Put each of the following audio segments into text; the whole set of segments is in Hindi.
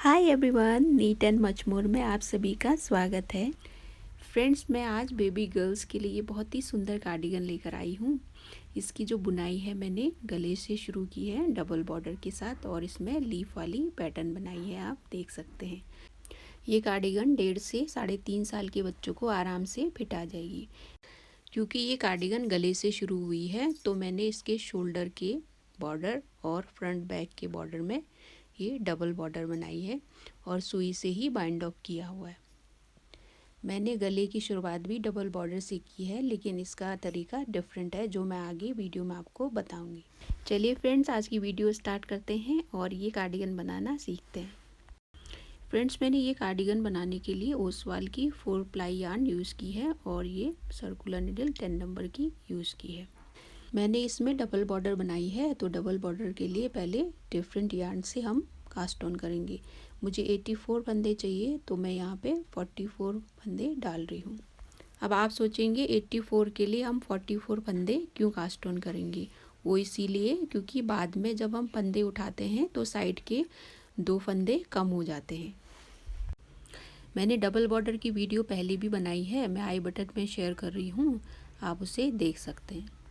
Hi everyone, neat and much more में आप सभी का स्वागत है। फ्रेंड्स, मैं आज बेबी गर्ल्स के लिए बहुत ही सुंदर कार्डिगन लेकर आई हूँ। इसकी जो बुनाई है मैंने गले से शुरू की है डबल बॉर्डर के साथ, और इसमें लीफ वाली पैटर्न बनाई है, आप देख सकते हैं। ये कार्डिगन 1.5 से 3.5 साल के बच्चों को आराम से फिट आ जाएगी। क्योंकि ये कार्डिगन गले से शुरू हुई है तो मैंने इसके शोल्डर के बॉर्डर और फ्रंट बैक के बॉर्डर में ये डबल बॉर्डर बनाई है और सुई से ही बाइंड ऑफ किया हुआ है। मैंने गले की शुरुआत भी डबल बॉर्डर से की है, लेकिन इसका तरीका डिफरेंट है जो मैं आगे वीडियो में आपको बताऊंगी। चलिए फ्रेंड्स, आज की वीडियो स्टार्ट करते हैं और ये कार्डिगन बनाना सीखते हैं। फ्रेंड्स, मैंने ये कार्डिगन बनाने के लिए ओसवाल की 4 प्लाई यार्न यूज़ की है और ये सर्कुलर निडल 10 नंबर की यूज़ की है। मैंने इसमें डबल बॉर्डर बनाई है, तो डबल बॉर्डर के लिए पहले डिफरेंट यार्न से हम कास्ट ऑन करेंगे। मुझे 84 फंदे चाहिए, तो मैं यहाँ पे 44 फंदे डाल रही हूँ। अब आप सोचेंगे 84 के लिए हम 44 फंदे क्यों कास्ट ऑन करेंगे। वो इसीलिए क्योंकि बाद में जब हम फंदे उठाते हैं तो साइड के 2 फंदे कम हो जाते हैं। मैंने डबल बॉर्डर की वीडियो पहले भी बनाई है, मैं आई बटन में शेयर कर रही हूँ, आप उसे देख सकते हैं।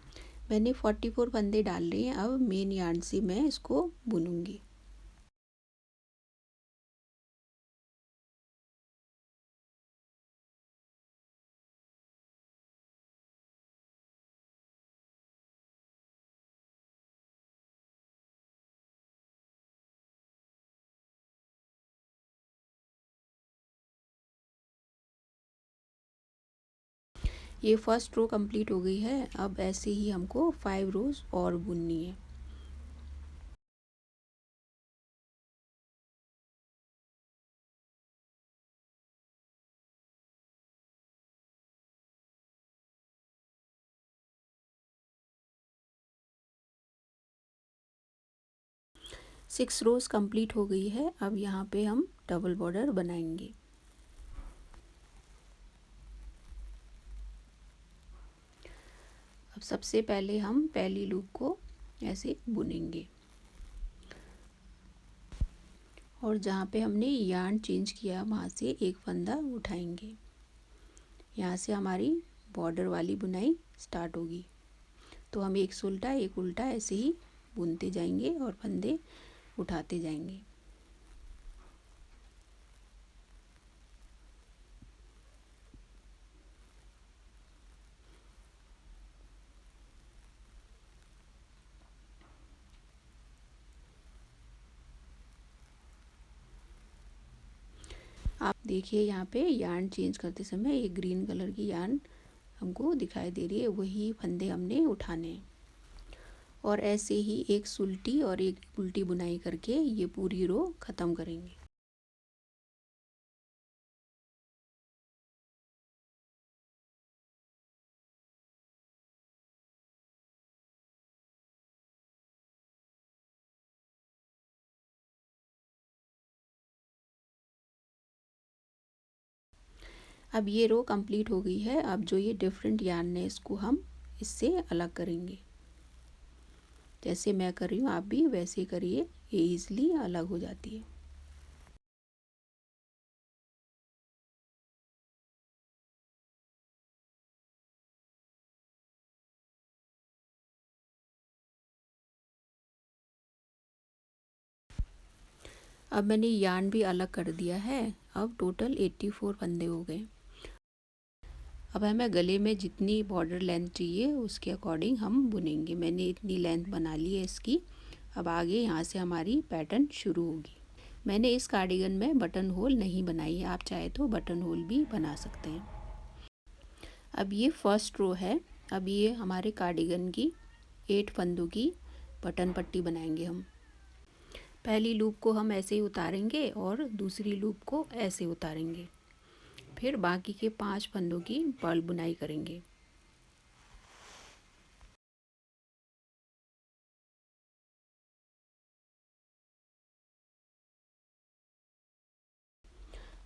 मैंने 44 फंदे डाल लिए हैं। अब मेन यार्न से मैं इसको बुनूंगी। ये फर्स्ट रो कंप्लीट हो गई है। अब ऐसे ही हमको 5 रोज और बुननी है। सिक्स रोज कंप्लीट हो गई है। अब यहाँ पे हम डबल बॉर्डर बनाएंगे। अब सबसे पहले हम पहली लूप को ऐसे बुनेंगे और जहाँ पे हमने यार्न चेंज किया वहाँ से एक फंदा उठाएंगे। यहाँ से हमारी बॉर्डर वाली बुनाई स्टार्ट होगी। तो हम एक उल्टा ऐसे ही बुनते जाएंगे और फंदे उठाते जाएंगे। आप देखिए यहाँ पे यार्न चेंज करते समय एक ग्रीन कलर की यार्न हमको दिखाई दे रही है, वही फंदे हमने उठाने हैं। और ऐसे ही एक सुल्टी और एक उल्टी बुनाई करके ये पूरी रो ख़त्म करेंगे। अब ये रो कंप्लीट हो गई है। अब जो ये डिफरेंट यार्न है इसको हम इससे अलग करेंगे। जैसे मैं कर रही हूँ आप भी वैसे करिए, ये ईज़िली अलग हो जाती है। अब मैंने यार्न भी अलग कर दिया है। अब टोटल 84 फंदे हो गए। अब हमें गले में जितनी बॉर्डर लेंथ चाहिए उसके अकॉर्डिंग हम बुनेंगे। मैंने इतनी लेंथ बना ली है इसकी। अब आगे यहाँ से हमारी पैटर्न शुरू होगी। मैंने इस कार्डिगन में बटन होल नहीं बनाई है, आप चाहे तो बटन होल भी बना सकते हैं। अब ये फर्स्ट रो है। अब ये हमारे कार्डिगन की 8 फंदों की बटन पट्टी बनाएंगे हम। पहली लूप को हम ऐसे ही उतारेंगे और दूसरी लूप को ऐसे उतारेंगे। फिर बाकी के 5 फंदों की पर्ल बुनाई करेंगे।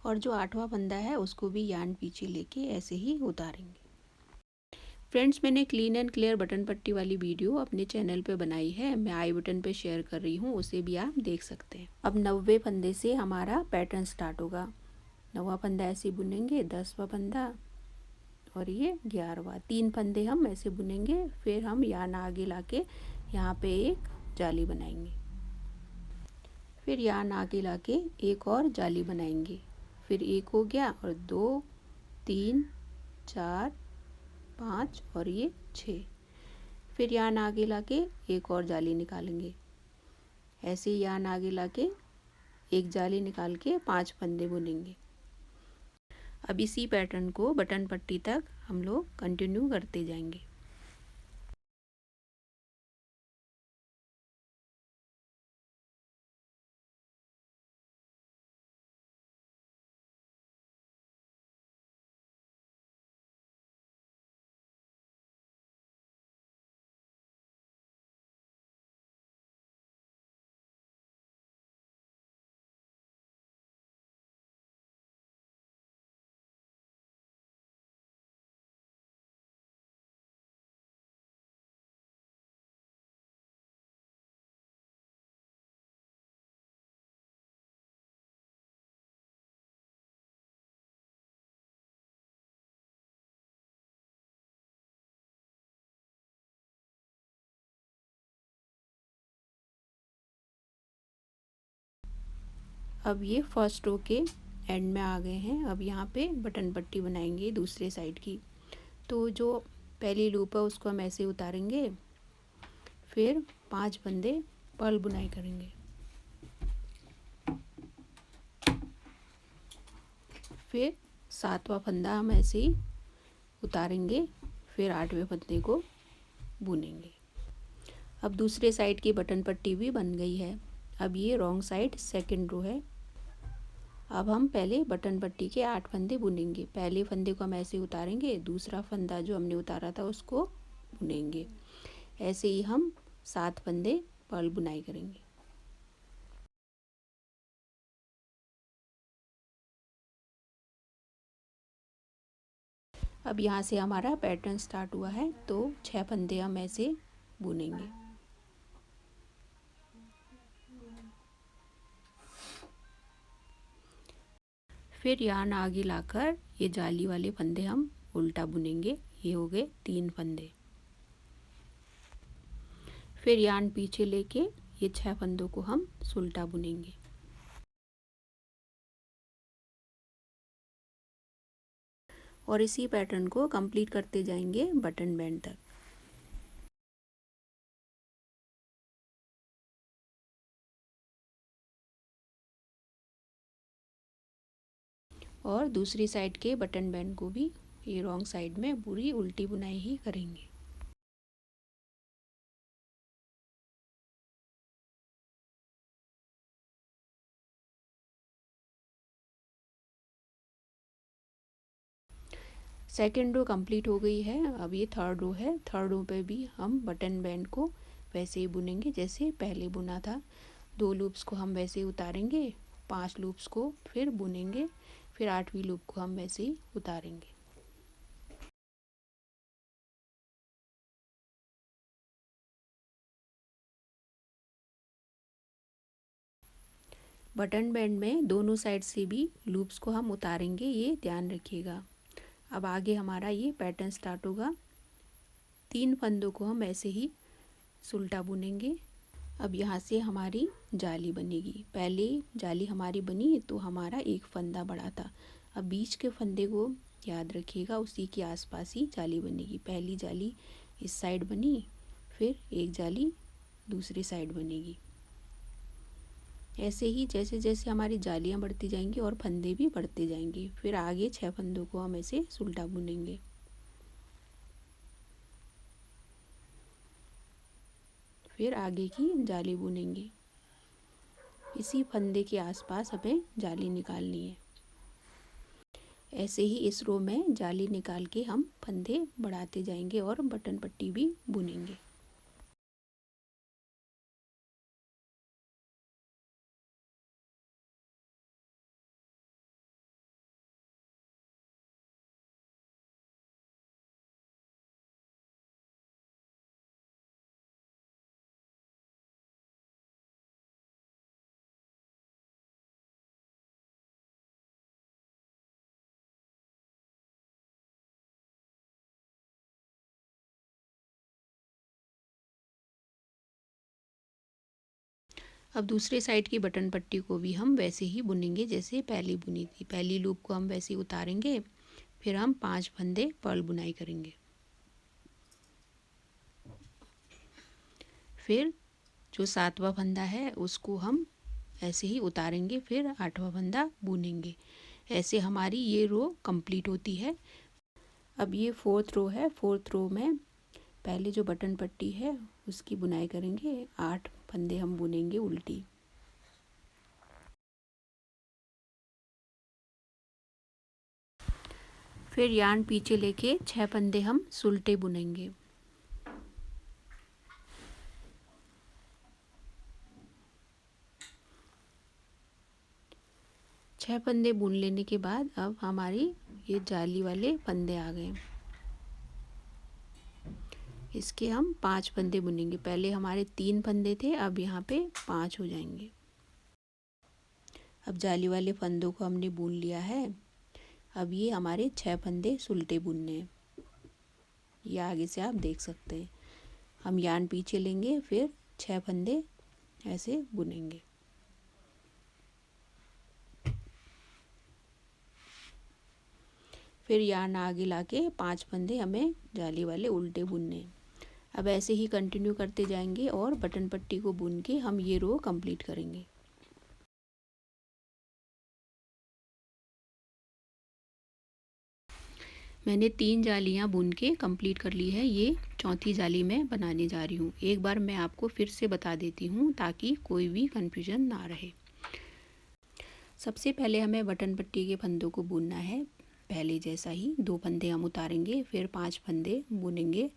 और जो 8वां फंदा है उसको भी यार्न पीछे लेके ऐसे ही उतारेंगे। फ्रेंड्स, मैंने क्लीन एंड क्लियर बटन पट्टी वाली वीडियो अपने चैनल पे बनाई है, मैं आई बटन पे शेयर कर रही हूँ, उसे भी आप देख सकते हैं। अब 90वें फंदे से हमारा पैटर्न स्टार्ट होगा। 9वां फंदा ऐसे बुनेंगे, 10वां फंदा और ये 11वां, 3 फंदे हम ऐसे बुनेंगे। फिर हम यार्न आगे लाके यहाँ पे एक जाली बनाएंगे, फिर यार्न आगे लाके एक और जाली बनाएंगे। फिर एक हो गया और 2, 3, 4, 5 और ये 6। फिर यार्न आगे लाके एक और जाली निकालेंगे। ऐसे ही यार्न आगे लाके एक जाली निकाल के 5 फंदे बुनेंगे। अब इसी पैटर्न को बटन पट्टी तक हम लोग कंटिन्यू करते जाएंगे। अब ये फर्स्ट रो के एंड में आ गए हैं। अब यहाँ पे बटन पट्टी बनाएंगे दूसरे साइड की। तो जो पहली लूप है उसको हम ऐसे उतारेंगे, फिर 5 फंदे पर्ल बुनाई करेंगे। फिर 7वां फंदा हम ऐसे ही उतारेंगे, फिर 8वें फंदे को बुनेंगे। अब दूसरे साइड की बटन पट्टी भी बन गई है। अब ये रॉन्ग साइड सेकंड रो है। अब हम पहले बटन पट्टी के 8 फंदे बुनेंगे। पहले फंदे को हम ऐसे उतारेंगे, दूसरा फंदा जो हमने उतारा था उसको बुनेंगे। ऐसे ही हम 7 फंदे पर्ल बुनाई करेंगे। अब यहाँ से हमारा पैटर्न स्टार्ट हुआ है, तो 6 फंदे हम ऐसे बुनेंगे। फिर यार्न आगे लाकर ये जाली वाले फंदे हम उल्टा बुनेंगे। ये हो गए 3 फंदे। फिर यार्न पीछे लेके ये 6 फंदों को हम सुल्टा बुनेंगे। और इसी पैटर्न को कंप्लीट करते जाएंगे बटन बैंड तक। और दूसरी साइड के बटन बैंड को भी ये रॉन्ग साइड में पूरी उल्टी बुनाई ही करेंगे। सेकेंड रो कंप्लीट हो गई है। अब ये थर्ड रो है। थर्ड रो पे भी हम बटन बैंड को वैसे ही बुनेंगे जैसे पहले बुना था। 2 लूप्स को हम वैसे ही उतारेंगे, 5 लूप्स को फिर बुनेंगे, फिर 8वीं लूप को हम वैसे ही उतारेंगे। बटन बैंड में दोनों साइड से भी लूप्स को हम उतारेंगे, ये ध्यान रखिएगा। अब आगे हमारा ये पैटर्न स्टार्ट होगा। 3 फंदों को हम ऐसे ही सुल्टा बुनेंगे। अब यहाँ से हमारी जाली बनेगी। पहले जाली हमारी बनी तो हमारा एक फंदा बड़ा था। अब बीच के फंदे को याद रखिएगा, उसी के आसपास ही जाली बनेगी। पहली जाली इस साइड बनी, फिर एक जाली दूसरी साइड बनेगी। ऐसे ही जैसे जैसे हमारी जालियाँ बढ़ती जाएंगी और फंदे भी बढ़ते जाएंगे। फिर आगे 6 फंदों को हम ऐसे सुल्टा बुनेंगे। फिर आगे की जाली बुनेंगे। इसी फंदे के आसपास हमें जाली निकालनी है। ऐसे ही इस रो में जाली निकाल के हम फंदे बढ़ाते जाएंगे और बटन पट्टी भी बुनेंगे। अब दूसरे साइड की बटन पट्टी को भी हम वैसे ही बुनेंगे जैसे पहली बुनी थी। पहली लूप को हम वैसे ही उतारेंगे, फिर हम 5 फंदे पर्ल बुनाई करेंगे। फिर जो 7वां फंदा है उसको हम ऐसे ही उतारेंगे, फिर 8वां फंदा बुनेंगे। ऐसे हमारी ये रो कंप्लीट होती है। अब ये 4th रो है। 4th रो में पहले जो बटन पट्टी है उसकी बुनाई करेंगे। 8 फंदे हम बुनेंगे उल्टी। फिर यार्न पीछे लेके 6 फंदे हम सुलटे बुनेंगे। छह फंदे बुन लेने के बाद अब हमारी ये जाली वाले फंदे आ गए। इसके हम 5 फंदे बुनेंगे। पहले हमारे 3 फंदे थे, अब यहाँ पे 5 हो जाएंगे। अब जाली वाले फंदों को हमने बुन लिया है। अब ये हमारे 6 फंदे सुलटे बुनने हैं। ये आगे से आप देख सकते हैं। हम यार्न पीछे लेंगे, फिर 6 फंदे ऐसे बुनेंगे। फिर यार्न आगे लाके 5 फंदे हमें जाली वाले उल्टे बुनने हैं। अब ऐसे ही कंटिन्यू करते जाएंगे और बटन पट्टी को बुन के हम ये रो कंप्लीट करेंगे। मैंने 3 जालियां बुन के कंप्लीट कर ली है। ये चौथी जाली मैं बनाने जा रही हूँ। एक बार मैं आपको फिर से बता देती हूँ ताकि कोई भी कंफ्यूजन ना रहे। सबसे पहले हमें बटन पट्टी के फंदों को बुनना है। पहले जैसा ही 2 फंदे हम उतारेंगे, फिर 5 फंदे बुनेंगे।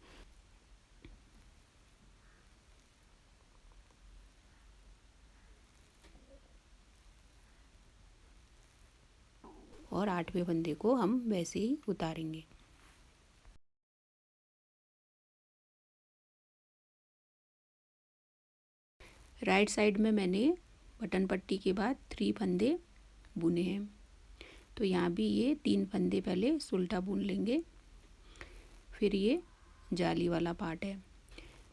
और 8वें फंदे को हम वैसे ही उतारेंगे। राइट साइड में मैंने बटन पट्टी के बाद 3 फंदे बुने हैं, तो यहाँ भी ये 3 फंदे पहले सुलटा बुन लेंगे। फिर ये जाली वाला पार्ट है,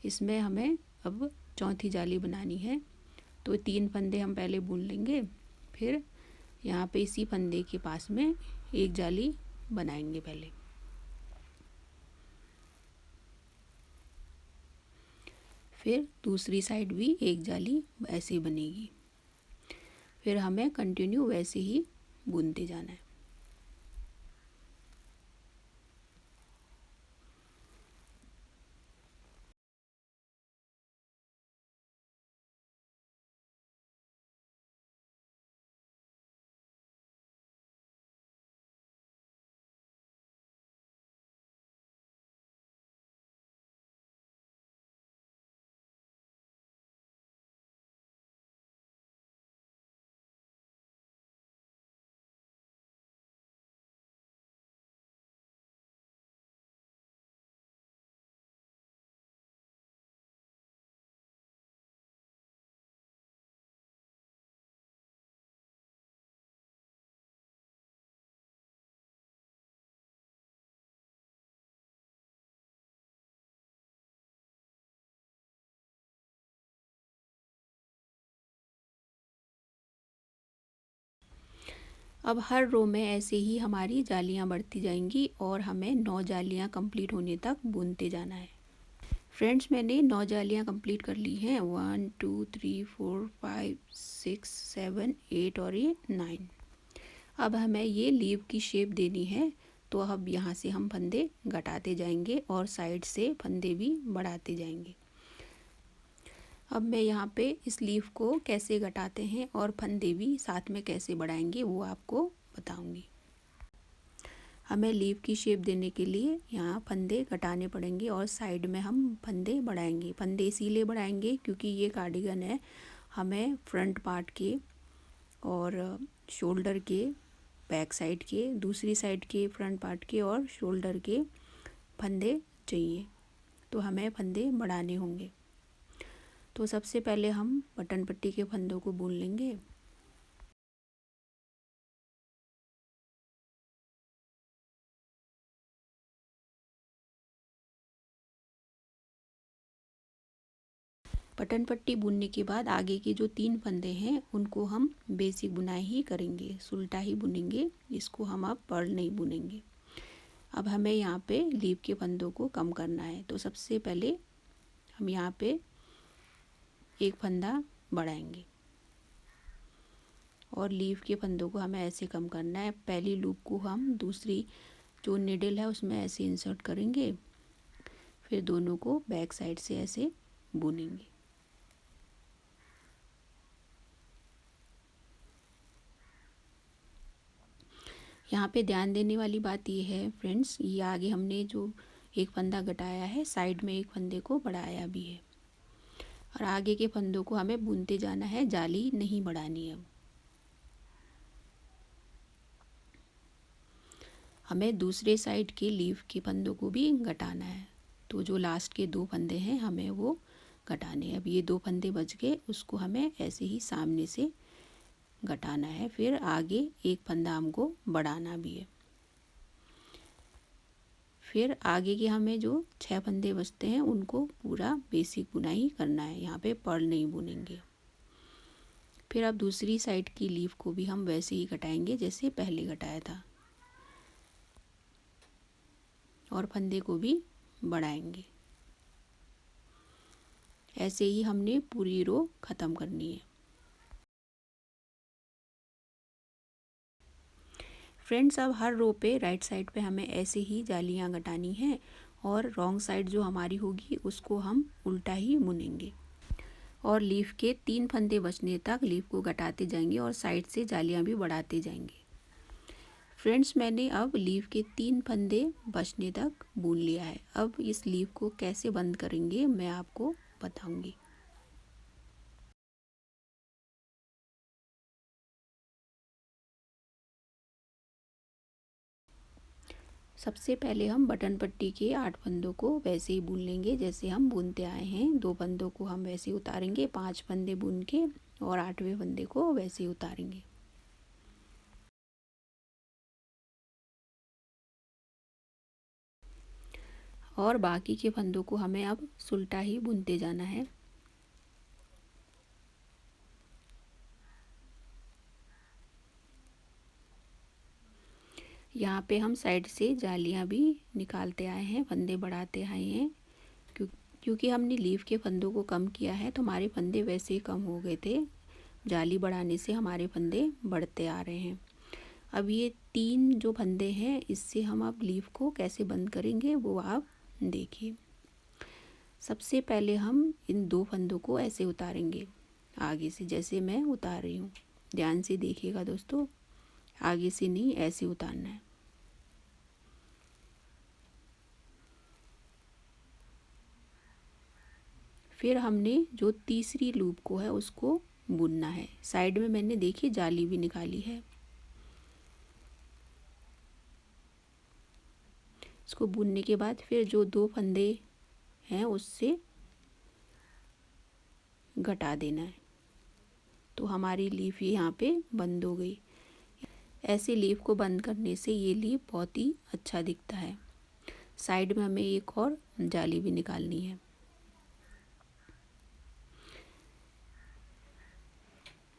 इसमें हमें अब चौथी जाली बनानी है, तो 3 फंदे हम पहले बुन लेंगे। फिर यहाँ पे इसी फंदे के पास में एक जाली बनाएंगे पहले। फिर दूसरी साइड भी एक जाली ऐसे बनेगी। फिर हमें कंटिन्यू वैसे ही बुनते जाना है। अब हर रो में ऐसे ही हमारी जालियाँ बढ़ती जाएंगी और हमें 9 जालियाँ कंप्लीट होने तक बुनते जाना है। फ्रेंड्स, मैंने 9 जालियाँ कंप्लीट कर ली हैं। 1 2 3 4 5 6 7 8 और ये 9। अब हमें ये लीव की शेप देनी है, तो अब यहाँ से हम फंदे घटाते जाएंगे और साइड से फंदे भी बढ़ाते जाएंगे। अब मैं यहाँ पे इस लीफ को कैसे घटाते हैं और फंदे भी साथ में कैसे बढ़ाएंगे वो आपको बताऊंगी। हमें लीफ की शेप देने के लिए यहाँ फंदे घटाने पड़ेंगे और साइड में हम फंदे बढ़ाएंगे। फंदे इसीलिए बढ़ाएंगे क्योंकि ये कार्डिगन है, हमें फ्रंट पार्ट के और शोल्डर के, बैक साइड के, दूसरी साइड के फ्रंट पार्ट के और शोल्डर के फंदे चाहिए, तो हमें फंदे बढ़ाने होंगे। तो सबसे पहले हम बटन पट्टी के फंदों को बुन लेंगे। बटन पट्टी बुनने के बाद आगे के जो 3 फंदे हैं उनको हम बेसिक बुनाई ही करेंगे, सुल्टा ही बुनेंगे, इसको हम अब पर्ल नहीं बुनेंगे। अब हमें यहाँ पे लीफ के फंदों को कम करना है, तो सबसे पहले हम यहाँ पे एक फंदा बढ़ाएंगे और लीफ के फंदों को हमें ऐसे कम करना है। पहली लूप को हम दूसरी जो निडल है उसमें ऐसे इंसर्ट करेंगे, फिर दोनों को बैक साइड से ऐसे बुनेंगे। यहाँ पे ध्यान देने वाली बात ये है फ्रेंड्स, ये आगे हमने जो एक फंदा घटाया है, साइड में एक फंदे को बढ़ाया भी है और आगे के फंदों को हमें बुनते जाना है, जाली नहीं बढ़ानी है। हमें दूसरे साइड के लीफ के फंदों को भी घटाना है, तो जो लास्ट के 2 फंदे हैं हमें वो घटाने हैं। अब ये 2 फंदे बच गए, उसको हमें ऐसे ही सामने से घटाना है, फिर आगे एक फंदा हमको बढ़ाना भी है। फिर आगे के हमें जो 6 फंदे बचते हैं उनको पूरा बेसिक बुनाई करना है, यहाँ पे पर्ल नहीं बुनेंगे। फिर अब दूसरी साइड की लीफ को भी हम वैसे ही घटाएंगे जैसे पहले घटाया था और फंदे को भी बढ़ाएंगे। ऐसे ही हमने पूरी रो ख़त्म करनी है। फ्रेंड्स, अब हर रो पे राइट साइड पे हमें ऐसे ही जालियाँ घटानी हैं और रॉन्ग साइड जो हमारी होगी उसको हम उल्टा ही बुनेंगे और लीफ के 3 फंदे बचने तक लीफ को घटाते जाएंगे और साइड से जालियाँ भी बढ़ाते जाएंगे। फ्रेंड्स, मैंने अब लीफ के 3 फंदे बचने तक बुन लिया है। अब इस लीफ को कैसे बंद करेंगे मैं आपको बताऊंगी। सबसे पहले हम बटन पट्टी के 8 फंदों को वैसे ही बुन लेंगे जैसे हम बुनते आए हैं। 2 फंदों को हम वैसे ही उतारेंगे, 5 फंदे बुन के और 8वें फंदे को वैसे ही उतारेंगे। और बाकी के फंदों को हमें अब सुल्टा ही बुनते जाना है। यहाँ पे हम साइड से जालियाँ भी निकालते आए हैं, फंदे बढ़ाते आए हैं, क्योंकि हमने लीफ के फंदों को कम किया है तो हमारे फंदे वैसे ही कम हो गए थे। जाली बढ़ाने से हमारे फंदे बढ़ते आ रहे हैं। अब ये 3 जो फंदे हैं इससे हम अब लीफ को कैसे बंद करेंगे वो आप देखिए। सबसे पहले हम इन 2 फंदों को ऐसे उतारेंगे आगे से, जैसे मैं उतार रही हूँ। ध्यान से देखिएगा दोस्तों, आगे से नहीं, ऐसे उतारना है। फिर हमने जो तीसरी लूप को है उसको बुनना है। साइड में मैंने देखी जाली भी निकाली है, इसको बुनने के बाद फिर जो 2 फंदे हैं उससे घटा देना है, तो हमारी लीफ यहाँ पे बंद हो गई। ऐसे लीफ को बंद करने से ये लीफ बहुत ही अच्छा दिखता है। साइड में हमें एक और जाली भी निकालनी है।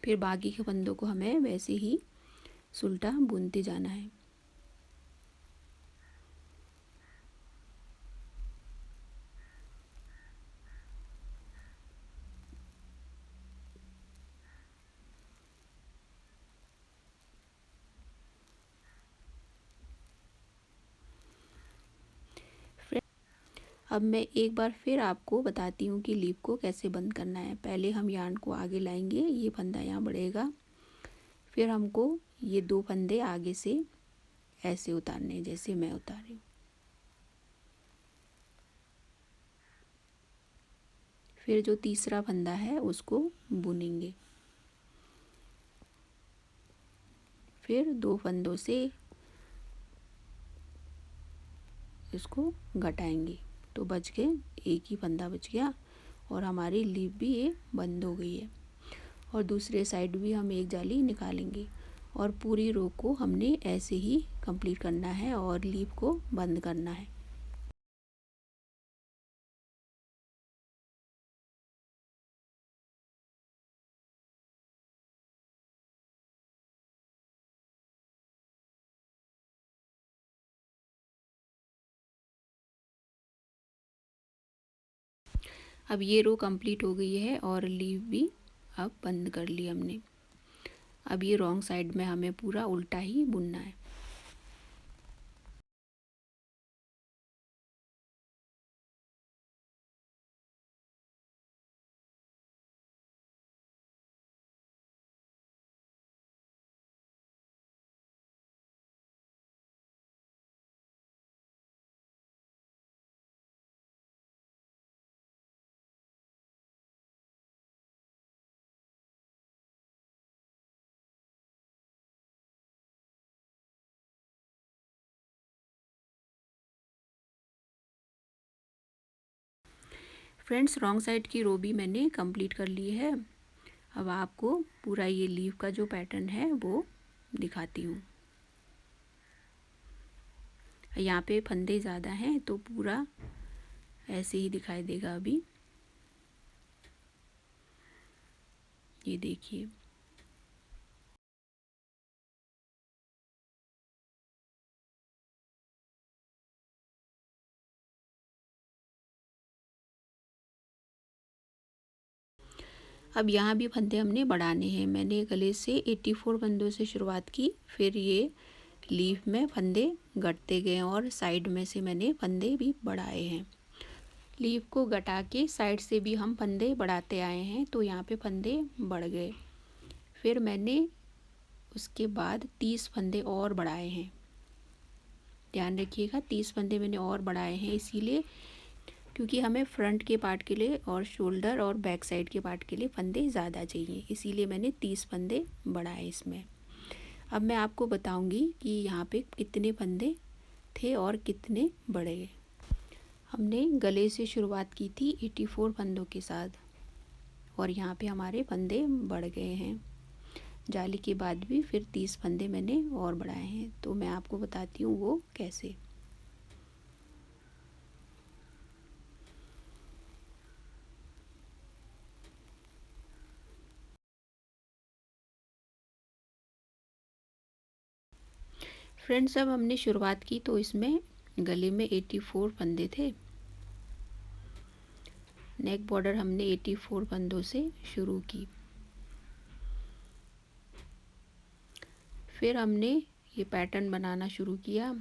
फिर बाकी के फंदों को हमें वैसे ही सुल्टा बुनते जाना है। अब मैं एक बार फिर आपको बताती हूँ कि लीफ को कैसे बंद करना है। पहले हम यार्न को आगे लाएंगे, ये फंदा यहाँ बढ़ेगा, फिर हमको ये 2 फंदे आगे से ऐसे उतारने जैसे मैं उतार रही हूँ। फिर जो तीसरा फंदा है उसको बुनेंगे, फिर 2 फंदों से इसको घटाएंगे तो बच गए, एक ही फंदा बच गया और हमारी लीफ भी ये बंद हो गई है। और दूसरे साइड भी हम एक जाली निकालेंगे और पूरी रो को हमने ऐसे ही कंप्लीट करना है और लीफ को बंद करना है। अब ये रो कंप्लीट हो गई है और लीव भी अब बंद कर ली हमने। अब ये रॉन्ग साइड में हमें पूरा उल्टा ही बुनना है। फ्रेंड्स, रॉन्ग साइड की रो भी मैंने कंप्लीट कर ली है। अब आपको पूरा ये लीव का जो पैटर्न है वो दिखाती हूँ। यहाँ पे फंदे ज़्यादा हैं तो पूरा ऐसे ही दिखाई देगा। अभी ये देखिए। अब यहाँ भी फंदे हमने बढ़ाने हैं। मैंने गले से 84 फंदों से शुरुआत की, फिर ये लीफ में फंदे घटते गए और साइड में से मैंने फंदे भी बढ़ाए हैं। लीफ को घटा के साइड से भी हम फंदे बढ़ाते आए हैं, तो यहाँ पे फंदे बढ़ गए। फिर मैंने उसके बाद 30 फंदे और बढ़ाए हैं। ध्यान रखिएगा, 30 फंदे मैंने और बढ़ाए हैं, इसीलिए क्योंकि हमें फ्रंट के पार्ट के लिए और शोल्डर और बैक साइड के पार्ट के लिए फंदे ज़्यादा चाहिए, इसीलिए मैंने 30 फंदे बढ़ाए इसमें। अब मैं आपको बताऊंगी कि यहाँ पे कितने फंदे थे और कितने बढ़े। हमने गले से शुरुआत की थी 84 फंदों के साथ और यहाँ पे हमारे फंदे बढ़ गए हैं। जाली के बाद भी फिर 30 फंदे मैंने और बढ़ाए हैं, तो मैं आपको बताती हूँ वो कैसे। फ्रेंड्स, अब हमने शुरुआत की तो इसमें गले में 84 फंदे थे। नेक बॉर्डर हमने 84 फंदों से शुरू की। फिर हमने ये पैटर्न बनाना शुरू किया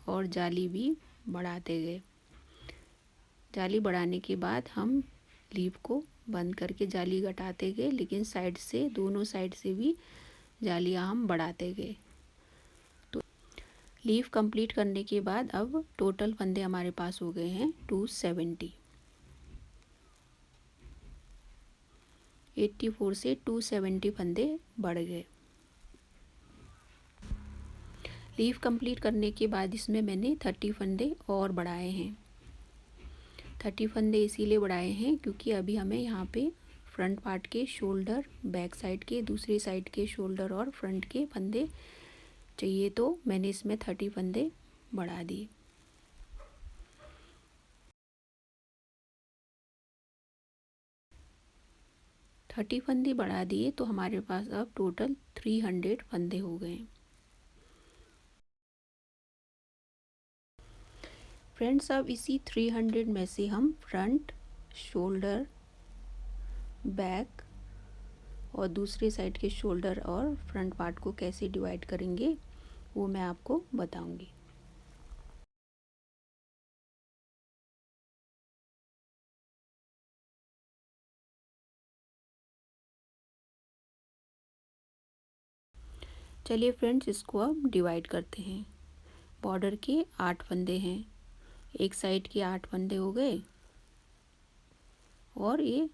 और जाली भी बढ़ाते गए। जाली बढ़ाने के बाद हम लीफ को बंद करके जाली घटाते गए, लेकिन साइड से, दोनों साइड से भी जालियाँ हम बढ़ाते गए। तो लीफ कंप्लीट करने के बाद अब टोटल फंदे हमारे पास हो गए हैं 270। 84 से 270 फंदे बढ़ गए। लीफ कंप्लीट करने के बाद इसमें मैंने 30 फंदे और बढ़ाए हैं। 30 फंदे इसीलिए बढ़ाए हैं क्योंकि अभी हमें यहाँ पे फ्रंट पार्ट के शोल्डर, बैक साइड के, दूसरी साइड के शोल्डर और फ्रंट के फंदे चाहिए, तो मैंने इसमें 30 फंदे बढ़ा दिए। थर्टी फंदे बढ़ा दिए तो हमारे पास अब टोटल 300 फंदे हो गए। फ्रेंड्स, अब इसी 300 में से हम फ्रंट, शोल्डर, बैक और दूसरे साइड के शोल्डर और फ्रंट पार्ट को कैसे डिवाइड करेंगे वो मैं आपको बताऊंगी। चलिए फ्रेंड्स, इसको अब डिवाइड करते हैं। बॉर्डर के 8 फंदे हैं, एक साइड के 8 फंदे हो गए और ये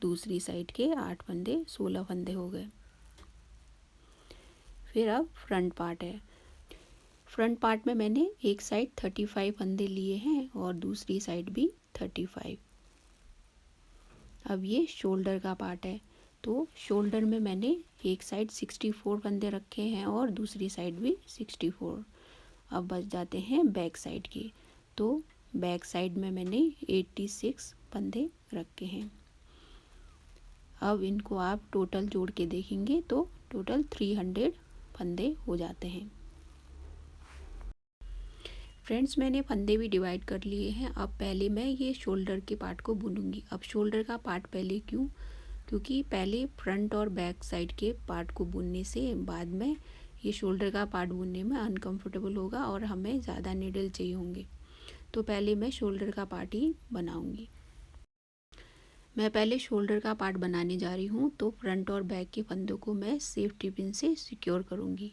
दूसरी साइड के 8 फंदे, 16 फंदे हो गए। फिर अब फ्रंट पार्ट है। फ्रंट पार्ट में मैंने एक साइड 35 फंदे लिए हैं और दूसरी साइड भी 35। अब ये शोल्डर का पार्ट है, तो शोल्डर में मैंने एक साइड 64 फंदे रखे हैं और दूसरी साइड भी 64। अब बच जाते हैं बैक साइड के, तो बैक साइड में मैंने 86 फंदे रखे हैं। अब इनको आप टोटल जोड़ के देखेंगे तो टोटल 300 फंदे हो जाते हैं। फ्रेंड्स, मैंने फंदे भी डिवाइड कर लिए हैं। अब पहले मैं ये शोल्डर के पार्ट को बुनूंगी। अब शोल्डर का पार्ट पहले क्यों? क्योंकि पहले फ्रंट और बैक साइड के पार्ट को बुनने से बाद में ये शोल्डर का पार्ट बुनने में अनकंफर्टेबल होगा और हमें ज़्यादा नीडल चाहिए होंगे। तो पहले मैं शोल्डर का पार्ट ही बनाऊंगी। मैं पहले शोल्डर का पार्ट बनाने जा रही हूँ। तो फ्रंट और बैक के फंदों को मैं सेफ्टी पिन से सिक्योर करूँगी।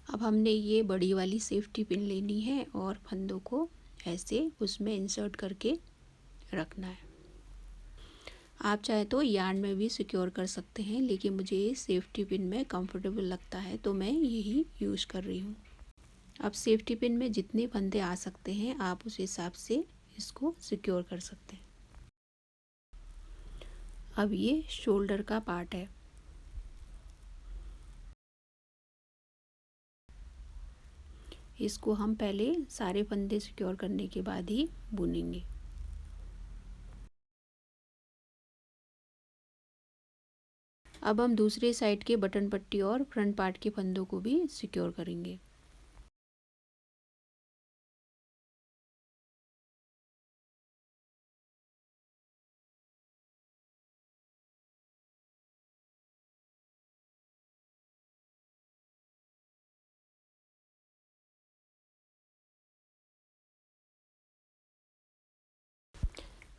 अब हमने ये बड़ी वाली सेफ्टी पिन लेनी है और फंदों को ऐसे उसमें इंसर्ट करके रखना है। आप चाहे तो यार्न में भी सिक्योर कर सकते हैं, लेकिन मुझे ये सेफ्टी पिन में कंफर्टेबल लगता है तो मैं यही यूज़ कर रही हूँ। अब सेफ्टी पिन में जितने फंदे आ सकते हैं आप उस हिसाब से इसको सिक्योर कर सकते हैं। अब ये शोल्डर का पार्ट है। इसको हम पहले सारे फंदे सिक्योर करने के बाद ही बुनेंगे। अब हम दूसरे साइड के बटन पट्टी और फ्रंट पार्ट के फंदों को भी सिक्योर करेंगे।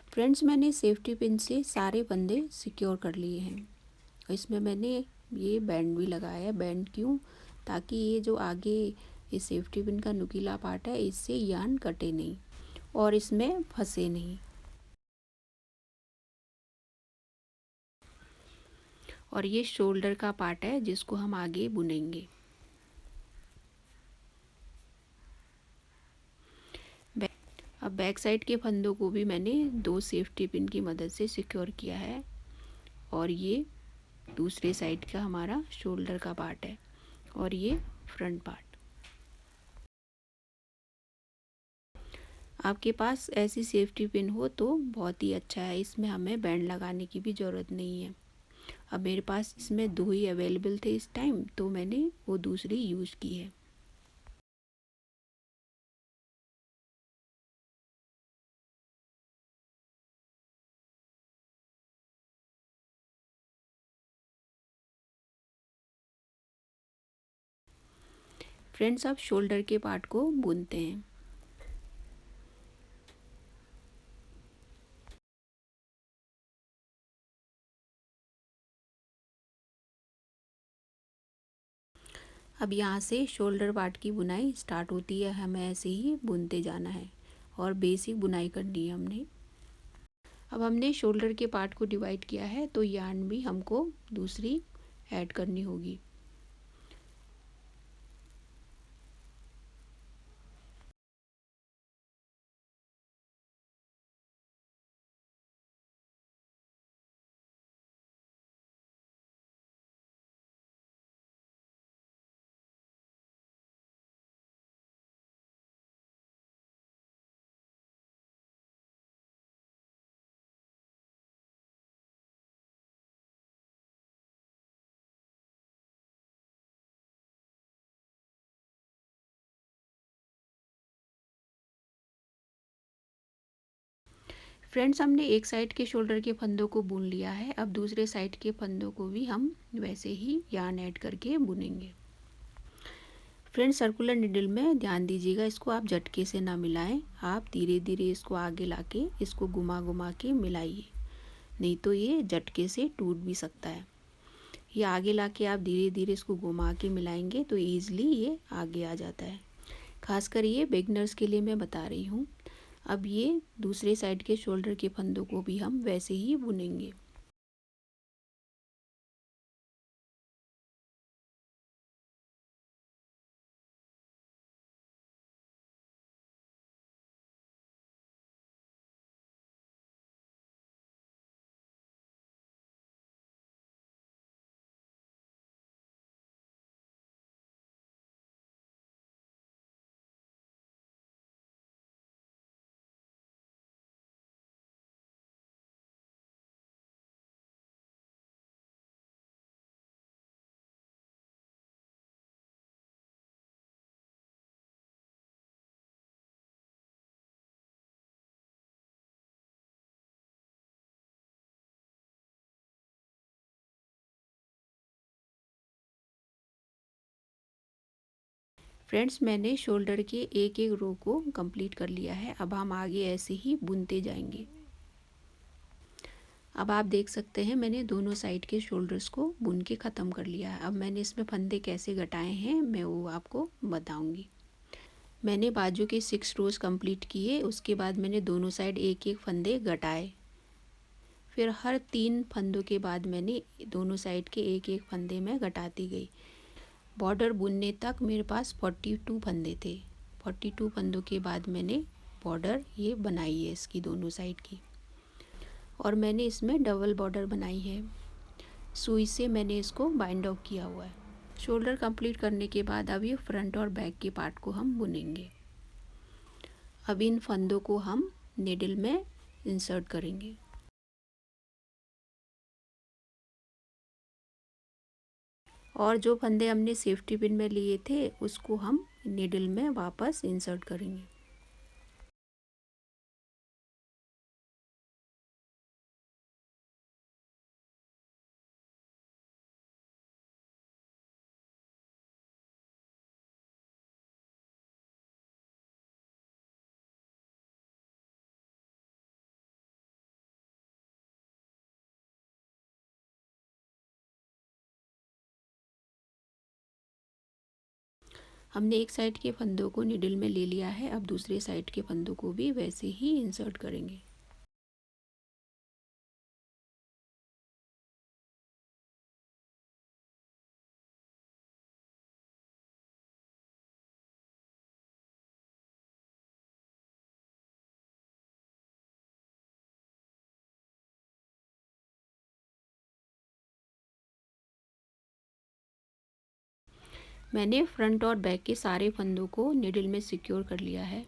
फ्रेंड्स, मैंने सेफ्टी पिन से सारे फंदे सिक्योर कर लिए हैं। इसमें मैंने ये बैंड भी लगाया है। बैंड क्यों? ताकि ये जो आगे ये सेफ्टी पिन का नुकीला पार्ट है इससे यार्न कटे नहीं और इसमें फंसे नहीं। और ये शोल्डर का पार्ट है जिसको हम आगे बुनेंगे। अब बैक साइड के फंदों को भी मैंने 2 सेफ्टी पिन की मदद से सिक्योर किया है और ये दूसरे साइड का हमारा शोल्डर का पार्ट है और ये फ्रंट पार्ट। आपके पास ऐसी सेफ्टी पिन हो तो बहुत ही अच्छा है, इसमें हमें बैंड लगाने की भी ज़रूरत नहीं है। अब मेरे पास इसमें 2 ही अवेलेबल थे इस टाइम तो मैंने वो दूसरी यूज़ की है। फ्रेंड्स, अब शोल्डर के पार्ट को बुनते हैं। अब यहाँ से शोल्डर पार्ट की बुनाई स्टार्ट होती है। हमें ऐसे ही बुनते जाना है और बेसिक बुनाई करनी है हमने। अब हमने शोल्डर के पार्ट को डिवाइड किया है तो यार्न भी हमको दूसरी ऐड करनी होगी। फ्रेंड्स, हमने एक साइड के शोल्डर के फंदों को बुन लिया है। अब दूसरे साइड के फंदों को भी हम वैसे ही यार्न ऐड करके बुनेंगे। फ्रेंड्स, सर्कुलर निडल में ध्यान दीजिएगा, इसको आप झटके से ना मिलाएं। आप धीरे धीरे इसको आगे लाके इसको घुमा घुमा के मिलाइए, नहीं तो ये झटके से टूट भी सकता है। ये आगे लाके आप धीरे धीरे इसको घुमा के मिलाएंगे तो ईज़िली ये आगे आ जाता है। खासकर ये बिगनर्स के लिए मैं बता रही हूँ। अब ये दूसरे साइड के शोल्डर के फंदों को भी हम वैसे ही बुनेंगे। फ्रेंड्स, मैंने शोल्डर के एक एक रो को कंप्लीट कर लिया है। अब हम आगे ऐसे ही बुनते जाएंगे। अब आप देख सकते हैं मैंने दोनों साइड के शोल्डर्स को बुन के ख़त्म कर लिया है। अब मैंने इसमें फंदे कैसे घटाए हैं मैं वो आपको बताऊंगी। मैंने बाजू के 6 रोज़ कंप्लीट किए, उसके बाद मैंने दोनों साइड एक एक फंदे घटाए। फिर हर 3 फंदों के बाद मैंने दोनों साइड के एक एक फंदे में घटाती गई। बॉर्डर बुनने तक मेरे पास 42 फंदे थे। 42 फंदों के बाद मैंने बॉर्डर ये बनाई है इसकी दोनों साइड की, और मैंने इसमें डबल बॉर्डर बनाई है। सुई से मैंने इसको बाइंड ऑफ किया हुआ है। शोल्डर कंप्लीट करने के बाद अब ये फ्रंट और बैक के पार्ट को हम बुनेंगे। अब इन फंदों को हम नीडल में इंसर्ट करेंगे। और जो फंदे हमने सेफ्टी पिन में लिए थे उसको हम नीडल में वापस इंसर्ट करेंगे। हमने एक साइड के फंदों को नीडल में ले लिया है। अब दूसरे साइड के फंदों को भी वैसे ही इंसर्ट करेंगे। मैंने फ्रंट और बैक के सारे फंदों को नीडल में सिक्योर कर लिया है,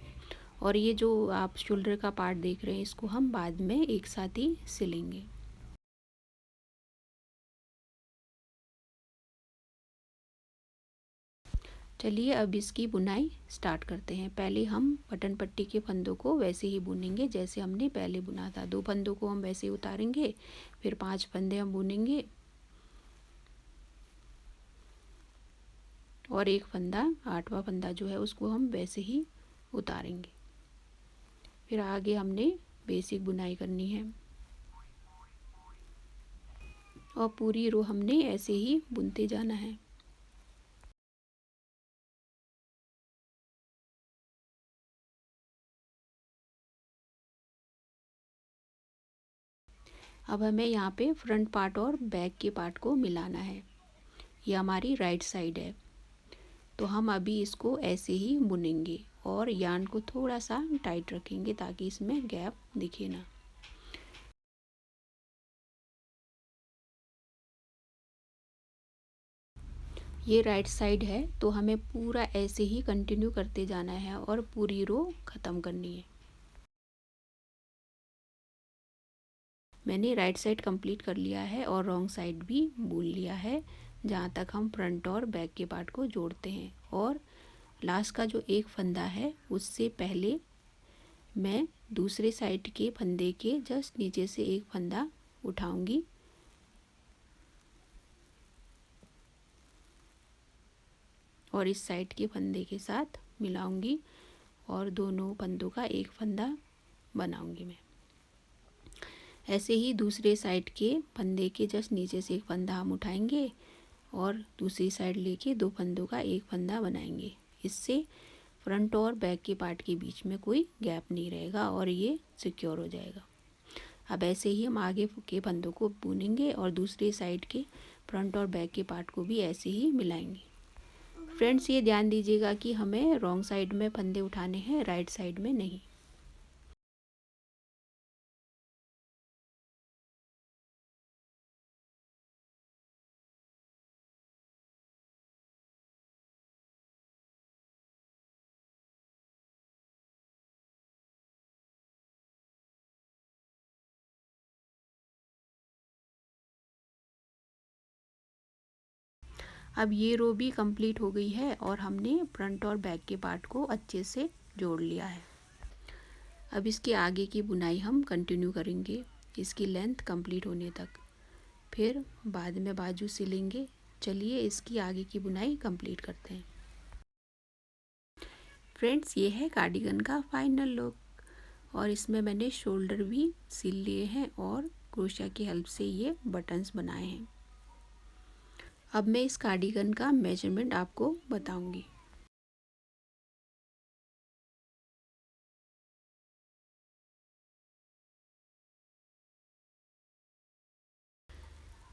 और ये जो आप शोल्डर का पार्ट देख रहे हैं इसको हम बाद में एक साथ ही सिलेंगे। चलिए अब इसकी बुनाई स्टार्ट करते हैं। पहले हम बटन पट्टी के फंदों को वैसे ही बुनेंगे जैसे हमने पहले बुना था। 2 फंदों को हम वैसे ही उतारेंगे, फिर 5 फंदे हम बुनेंगे और एक फंदा 8वां फंदा जो है उसको हम वैसे ही उतारेंगे। फिर आगे हमने बेसिक बुनाई करनी है और पूरी रो हमने ऐसे ही बुनते जाना है। अब हमें यहाँ पे फ्रंट पार्ट और बैक के पार्ट को मिलाना है। ये हमारी राइट साइड है, तो हम अभी इसको ऐसे ही बुनेंगे और यार्न को थोड़ा सा टाइट रखेंगे ताकि इसमें गैप दिखे ना। ये राइट साइड है तो हमें पूरा ऐसे ही कंटिन्यू करते जाना है और पूरी रो ख़त्म करनी है। मैंने राइट साइड कंप्लीट कर लिया है और रॉन्ग साइड भी बुन लिया है, जहाँ तक हम फ्रंट और बैक के पार्ट को जोड़ते हैं। और लास्ट का जो एक फंदा है उससे पहले मैं दूसरे साइड के फंदे के जस्ट नीचे से एक फंदा उठाऊंगी और इस साइड के फंदे के साथ मिलाऊंगी और दोनों फंदों का एक फंदा बनाऊंगी मैं। ऐसे ही दूसरे साइड के फंदे के जस्ट नीचे से एक फंदा हम उठाएंगे और दूसरी साइड लेके 2 फंदों का एक फंदा बनाएंगे। इससे फ्रंट और बैक के पार्ट के बीच में कोई गैप नहीं रहेगा और ये सिक्योर हो जाएगा। अब ऐसे ही हम आगे के फंदों को बुनेंगे और दूसरे साइड के फ्रंट और बैक के पार्ट को भी ऐसे ही मिलाएंगे। फ्रेंड्स, ये ध्यान दीजिएगा कि हमें रॉन्ग साइड में फंदे उठाने हैं, राइट साइड में नहीं। अब ये रो भी कंप्लीट हो गई है और हमने फ्रंट और बैक के पार्ट को अच्छे से जोड़ लिया है। अब इसके आगे की बुनाई हम कंटिन्यू करेंगे इसकी लेंथ कंप्लीट होने तक, फिर बाद में बाजू सिलेंगे। चलिए इसकी आगे की बुनाई कंप्लीट करते हैं। फ्रेंड्स, ये है कार्डिगन का फाइनल लुक। और इसमें मैंने शोल्डर भी सिल लिए हैं और क्रोशिया की हेल्प से ये बटन्स बनाए हैं। अब मैं इस कार्डिगन का मेजरमेंट आपको बताऊंगी।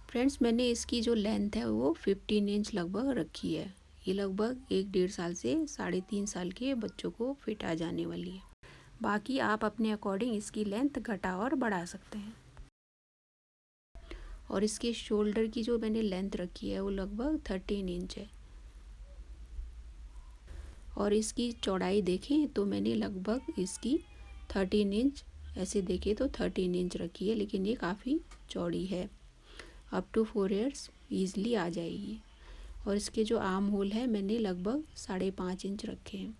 फ्रेंड्स, मैंने इसकी जो लेंथ है वो 15 इंच लगभग रखी है। ये लगभग 1-1.5 साल से 3.5 साल के बच्चों को फिट आ जाने वाली है। बाकी आप अपने अकॉर्डिंग इसकी लेंथ घटा और बढ़ा सकते हैं। और इसके शोल्डर की जो मैंने लेंथ रखी है वो लगभग 13 इंच है। और इसकी चौड़ाई देखें तो मैंने लगभग इसकी 13 इंच, ऐसे देखें तो 13 इंच रखी है, लेकिन ये काफ़ी चौड़ी है। अप टू 4 ईयर्स ईज़िली आ जाएगी। और इसके जो आर्म होल है मैंने लगभग 5.5 इंच रखे हैं।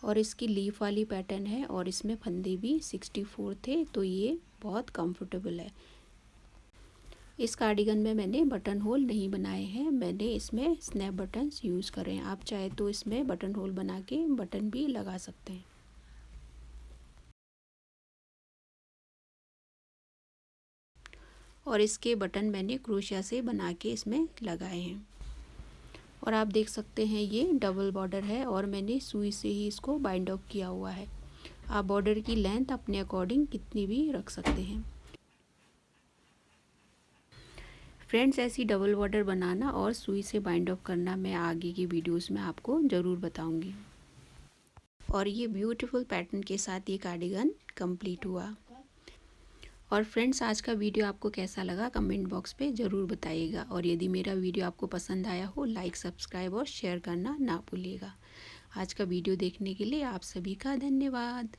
और इसकी लीफ वाली पैटर्न है और इसमें फंदे भी 64 थे, तो ये बहुत कंफर्टेबल है। इस कार्डिगन में मैंने बटन होल नहीं बनाए हैं, मैंने इसमें स्नैप बटन्स यूज़ करे हैं। आप चाहे तो इसमें बटन होल बना के बटन भी लगा सकते हैं। और इसके बटन मैंने क्रोशिया से बना के इसमें लगाए हैं। और आप देख सकते हैं ये डबल बॉर्डर है और मैंने सुई से ही इसको बाइंड ऑफ किया हुआ है। आप बॉर्डर की लेंथ अपने अकॉर्डिंग कितनी भी रख सकते हैं। फ्रेंड्स, ऐसी डबल बॉर्डर बनाना और सुई से बाइंड ऑफ करना मैं आगे की वीडियोस में आपको ज़रूर बताऊंगी। और ये ब्यूटीफुल पैटर्न के साथ ये कार्डिगन कंप्लीट हुआ। और फ्रेंड्स, आज का वीडियो आपको कैसा लगा कमेंट बॉक्स पे ज़रूर बताइएगा। और यदि मेरा वीडियो आपको पसंद आया हो, लाइक, सब्सक्राइब और शेयर करना ना भूलिएगा। आज का वीडियो देखने के लिए आप सभी का धन्यवाद।